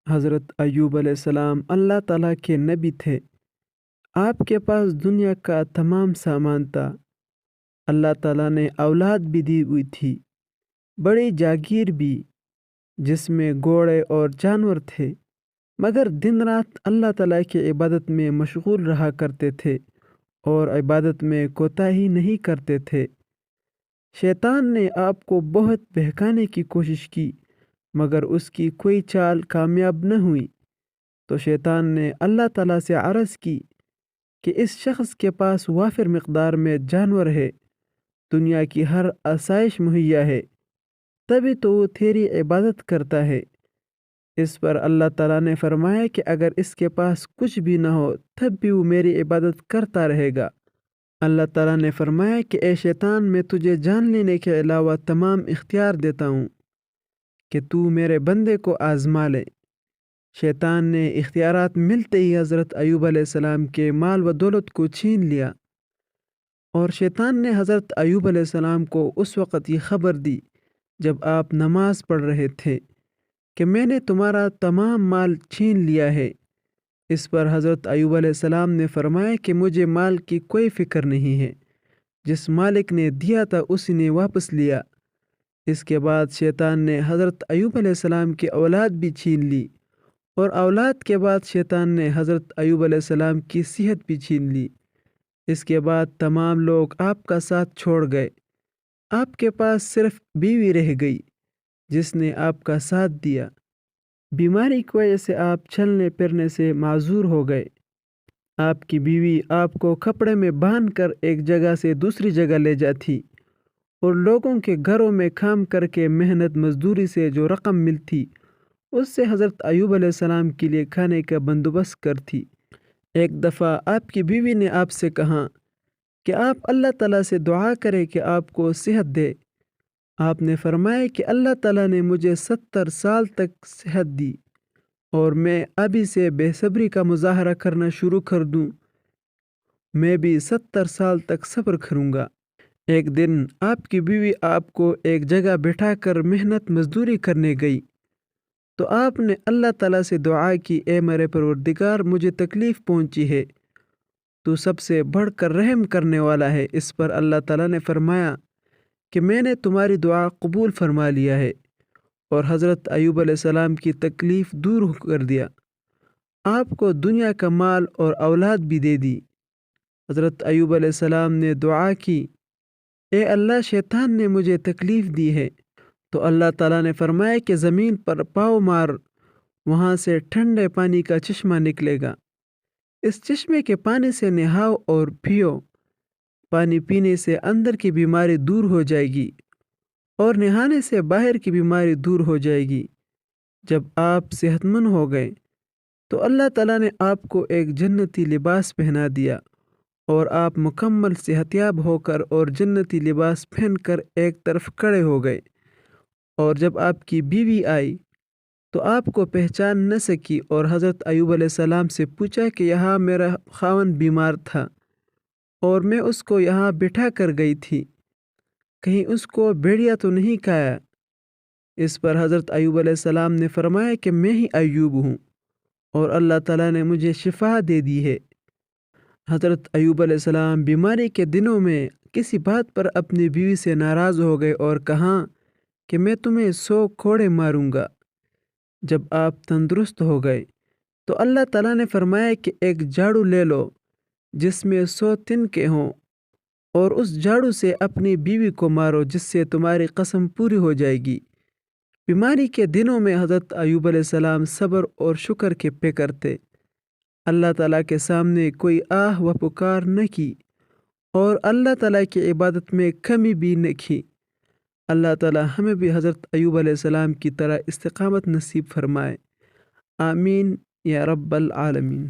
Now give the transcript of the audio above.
حضرت ایوب علیہ السلام اللہ تعالیٰ کے نبی تھے۔ آپ کے پاس دنیا کا تمام سامان تھا۔ اللہ تعالیٰ نے اولاد بھی دی ہوئی تھی، بڑی جاگیر بھی، جس میں گھوڑے اور جانور تھے، مگر دن رات اللہ تعالیٰ کی عبادت میں مشغول رہا کرتے تھے اور عبادت میں کوتاہی نہیں کرتے تھے۔ شیطان نے آپ کو بہت بہکانے کی کوشش کی، مگر اس کی کوئی چال کامیاب نہ ہوئی۔ تو شیطان نے اللہ تعالیٰ سے عرض کی کہ اس شخص کے پاس وافر مقدار میں جانور ہے، دنیا کی ہر آسائش مہیا ہے، تبھی تو وہ تیری عبادت کرتا ہے۔ اس پر اللہ تعالیٰ نے فرمایا کہ اگر اس کے پاس کچھ بھی نہ ہو تب بھی وہ میری عبادت کرتا رہے گا۔ اللہ تعالیٰ نے فرمایا کہ اے شیطان، میں تجھے جان لینے کے علاوہ تمام اختیار دیتا ہوں کہ تو میرے بندے کو آزما لے۔ شیطان نے اختیارات ملتے ہی حضرت ایوب علیہ السلام کے مال و دولت کو چھین لیا، اور شیطان نے حضرت ایوب علیہ السلام کو اس وقت یہ خبر دی جب آپ نماز پڑھ رہے تھے کہ میں نے تمہارا تمام مال چھین لیا ہے۔ اس پر حضرت ایوب علیہ السلام نے فرمایا کہ مجھے مال کی کوئی فکر نہیں ہے، جس مالک نے دیا تھا اسی نے واپس لیا۔ اس کے بعد شیطان نے حضرت ایوب علیہ السلام کی اولاد بھی چھین لی، اور اولاد کے بعد شیطان نے حضرت ایوب علیہ السلام کی صحت بھی چھین لی۔ اس کے بعد تمام لوگ آپ کا ساتھ چھوڑ گئے، آپ کے پاس صرف بیوی رہ گئی جس نے آپ کا ساتھ دیا۔ بیماری کی وجہ سے آپ چلنے پھرنے سے معذور ہو گئے۔ آپ کی بیوی آپ کو کپڑے میں باندھ کر ایک جگہ سے دوسری جگہ لے جاتی، اور لوگوں کے گھروں میں کام کر کے محنت مزدوری سے جو رقم ملتی اس سے حضرت ایوب علیہ السلام کے لیے کھانے کا بندوبست کرتی۔ ایک دفعہ آپ کی بیوی نے آپ سے کہا کہ آپ اللہ تعالیٰ سے دعا کریں کہ آپ کو صحت دے۔ آپ نے فرمایا کہ اللہ تعالیٰ نے مجھے 70 سال تک صحت دی، اور میں ابھی سے بے صبری کا مظاہرہ کرنا شروع کر دوں، میں بھی 70 سال تک صبر کروں گا۔ ایک دن آپ کی بیوی آپ کو ایک جگہ بٹھا کر محنت مزدوری کرنے گئی، تو آپ نے اللہ تعالیٰ سے دعا کی، اے میرے پروردگار، مجھے تکلیف پہنچی ہے، تو سب سے بڑھ کر رحم کرنے والا ہے۔ اس پر اللہ تعالیٰ نے فرمایا کہ میں نے تمہاری دعا قبول فرما لیا ہے، اور حضرت ایوب علیہ السلام کی تکلیف دور کر دیا، آپ کو دنیا کا مال اور اولاد بھی دے دی۔ حضرت ایوب علیہ السلام نے دعا کی، اے اللہ، شیطان نے مجھے تکلیف دی ہے۔ تو اللہ تعالیٰ نے فرمایا کہ زمین پر پاؤں مار، وہاں سے ٹھنڈے پانی کا چشمہ نکلے گا، اس چشمے کے پانی سے نہاؤ اور پیو، پانی پینے سے اندر کی بیماری دور ہو جائے گی، اور نہانے سے باہر کی بیماری دور ہو جائے گی۔ جب آپ صحت مند ہو گئے تو اللہ تعالیٰ نے آپ کو ایک جنتی لباس پہنا دیا، اور آپ مکمل صحت یاب ہو کر اور جنتی لباس پہن کر ایک طرف کھڑے ہو گئے۔ اور جب آپ کی بیوی آئی تو آپ کو پہچان نہ سکی، اور حضرت ایوب علیہ السلام سے پوچھا کہ یہاں میرا خاوند بیمار تھا اور میں اس کو یہاں بٹھا کر گئی تھی، کہیں اس کو بھیڑیا تو نہیں کھایا؟ اس پر حضرت ایوب علیہ السلام نے فرمایا کہ میں ہی ایوب ہوں، اور اللہ تعالیٰ نے مجھے شفا دے دی ہے۔ حضرت ایوب علیہ السلام بیماری کے دنوں میں کسی بات پر اپنی بیوی سے ناراض ہو گئے اور کہا کہ میں تمہیں 100 کوڑے ماروں گا۔ جب آپ تندرست ہو گئے تو اللہ تعالیٰ نے فرمایا کہ ایک جھاڑو لے لو جس میں 100 تنکے ہوں، اور اس جھاڑو سے اپنی بیوی کو مارو، جس سے تمہاری قسم پوری ہو جائے گی۔ بیماری کے دنوں میں حضرت ایوب علیہ السلام صبر اور شکر کے پیکر تھے۔ اللہ تعالیٰ کے سامنے کوئی آہ و پکار نہ کی، اور اللہ تعالیٰ کی عبادت میں کمی بھی نہ کی۔ اللہ تعالیٰ ہمیں بھی حضرت ایوب علیہ السلام کی طرح استقامت نصیب فرمائے، آمین یا رب العالمین۔